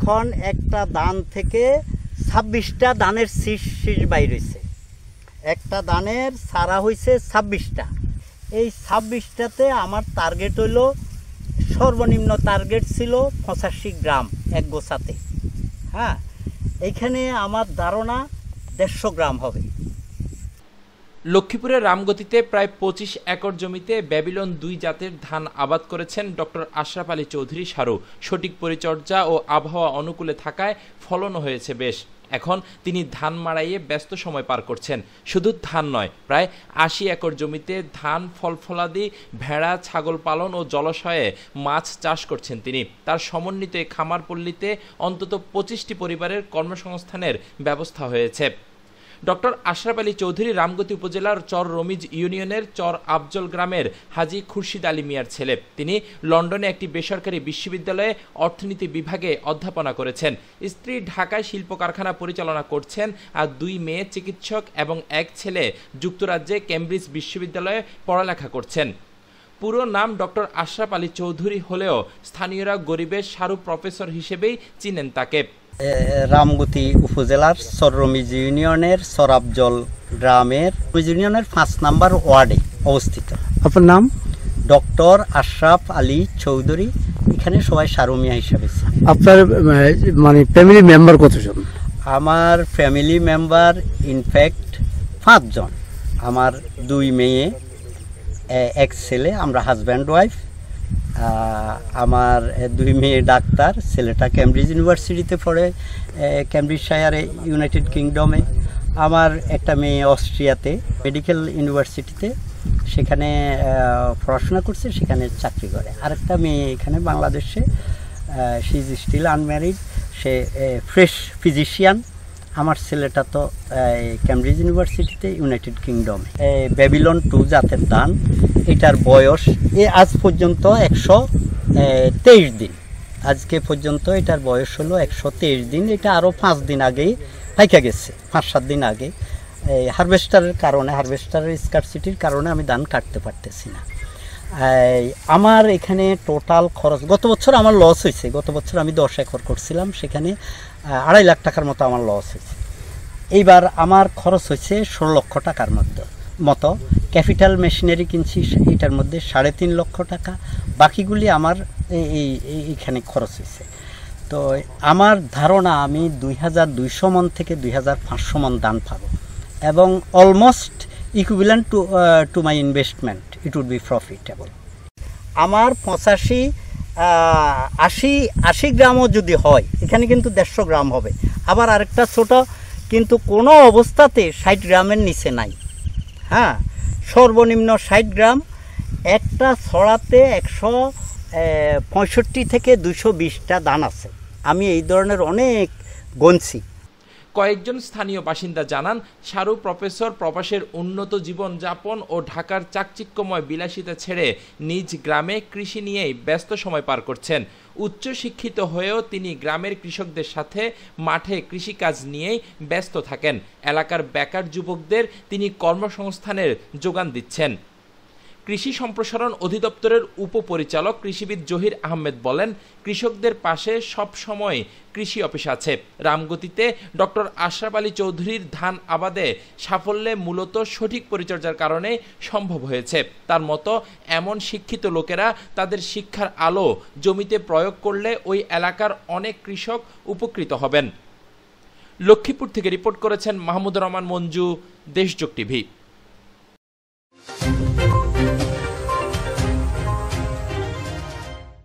এখন একটা দান থেকে 26টা দানের শীষ বাইর হয়েছে। একটা দানের সারা হয়েছে 26টা। এই 26টাতে আমার টার্গেট হইল, সর্বনিম্ন টার্গেট ছিল 85 গ্রাম এক গোছাতে। হ্যাঁ, এইখানে আমার ধারণা 150 গ্রাম হবে। লক্ষ্মীপুরের রামগতিতে প্রায় 25 একর জমিতে ব্যাবিলন 2 জাতের ধান আবাদ করেছেন ডক্টর আশরাফ আলী চৌধুরী সারু। সঠিক পরিচর্যা ও আবহাওয়া অনুকূলে থাকায় ফলনও হয়েছে বেশ। এখন তিনি ধান মাড়াইয়ে ব্যস্ত সময় পার করছেন। শুধু ধান নয়, প্রায় 80 একর জমিতে ধান, ফলফলাদি, ভেড়া, ছাগল পালন ও জলাশয়ে মাছ চাষ করছেন তিনি। তার সমন্বিত এই খামারপল্লীতে অন্তত 25টি পরিবারের কর্মসংস্থানের ব্যবস্থা হয়েছে। ডক্টর আশরাফ আলী চৌধুরী রামগতি উপজেলার চর রমিজ ইউনিয়নের চর আফজল গ্রামের হাজী খুরশিদ আলী মিয়ার ছেলে। তিনি লন্ডনে একটি বেসরকারি বিশ্ববিদ্যালয়ে অর্থনীতি বিভাগে অধ্যাপনা করেছেন। স্ত্রী ঢাকায় শিল্প কারখানা পরিচালনা করছেন, আর 2 মেয়ে চিকিৎসক এবং 1 ছেলে যুক্তরাজ্যে কেমব্রিজ বিশ্ববিদ্যালয়ে পড়ালেখা করছেন। পুরো নাম ডক্টর আশরাফ আলী চৌধুরী হলেও স্থানীয়রা গরিবের সারু প্রফেসর হিসেবেই চিনেন তাকে। রামগতি উপজেলার চর রমিজ ইউনিয়নের চর আফজল গ্রামের ইউনিয়নের 5 নম্বর ওয়ার্ডে অবস্থিত। আপনার নাম? ডক্টর আশরাফ আলী চৌধুরী। এখানে সবাই সারু মিয়া হিসাবে। আপনার মানে ফ্যামিলি মেম্বার কতজন? আমার ফ্যামিলি মেম্বার ইনফ্যাক্ট 5 জন। আমার 2 মেয়ে, 1 ছেলে, আমরা হাজব্যান্ড ওয়াইফ। আমার 2 মেয়ে ডাক্তার, ছেলেটা কেমব্রিজ ইউনিভার্সিটিতে পড়ে, ক্যামব্রিজশায়ারে, ইউনাইটেড কিংডমে। আমার একটা মেয়ে অস্ট্রিয়াতে মেডিকেল ইউনিভার্সিটিতে, সেখানে পড়াশোনা করছে, সেখানে চাকরি করে। আরেকটা মেয়ে এখানে বাংলাদেশে, শি ইজ স্টিল আনম্যারিড, সে ফ্রেশ ফিজিশিয়ান। আমার ছেলেটা তো ক্যামব্রিজ ইউনিভার্সিটিতে, ইউনাইটেড কিংডমে। ব্যাবিলন 2 জাতের ধান, এটার বয়স আজ পর্যন্ত 123 দিন। আজকে পর্যন্ত এটার বয়স হলো 123 দিন। এটা আরও 5 দিন আগেই পাইকা গেছে, 5-7 দিন আগে। হারভেস্টারের কারণে, হারভেস্টারের স্কারসিটির কারণে আমি ধান কাটতে পারতেছি না। আমার এখানে টোটাল খরচ, গত বছর আমার লস হয়েছে। গত বছর আমি 10 একর করছিলাম, সেখানে 2.5 লাখ টাকার মতো আমার লস হয়েছে। এইবার আমার খরচ হয়েছে 16 লক্ষ টাকার মতো। ক্যাপিটাল মেশিনারি কিনছি, এটার মধ্যে 3.5 লক্ষ টাকা। বাকিগুলি আমার এইখানে খরচ হয়েছে। তো আমার ধারণা আমি 2200 মন থেকে 2500 মন ধান পাবো, এবং almost equivalent to my investment. It would be profitable. আমার 85-80 গ্রামও যদি হয়, এখানে কিন্তু 150 গ্রাম হবে। আবার আরেকটা ছোট, কিন্তু কোনো অবস্থাতে 60 গ্রামের নিচে নাই। হ্যাঁ, সর্বনিম্ন 60 গ্রাম। একটা ছড়াতে 165 থেকে 220টা দান আছে। আমি এই ধরনের অনেক গণছি। কয়েকজন স্থানীয় বাসিন্দা জানান, সারু প্রফেসর প্রবাসের উন্নত জীবনযাপন ও ঢাকার চাকচিক্যময় বিলাসিতা ছেড়ে নিজ গ্রামে কৃষি নিয়েই ব্যস্ত সময় পার করছেন। উচ্চ শিক্ষিত হয়েও তিনি গ্রামের কৃষকদের সাথে মাঠে কৃষিকাজ নিয়েই ব্যস্ত থাকেন। এলাকার বেকার যুবকদের তিনি কর্মসংস্থানের যোগান দিচ্ছেন। কৃষি সম্প্রসারণ অধিদপ্তরের উপপরিচালক কৃষিবিদ জহির আহমেদ বলেন, কৃষকদের পাশে সব সময় কৃষি অফিস আছে। রামগতিতে ডক্টর আশরাফ আলী চৌধুরীর ধান আবাদে সাফল্যে মূলত সঠিক পরিচর্যার কারণে সম্ভব হয়েছে। তার মতো এমন শিক্ষিত লোকেরা তাদের শিক্ষার আলো জমিতে প্রয়োগ করলে ওই এলাকার অনেক কৃষক উপকৃত হবেন। লক্ষ্মীপুর থেকে রিপোর্ট করেছেন মাহমুদুর রহমান মঞ্জু, দেশযোগ টিভি।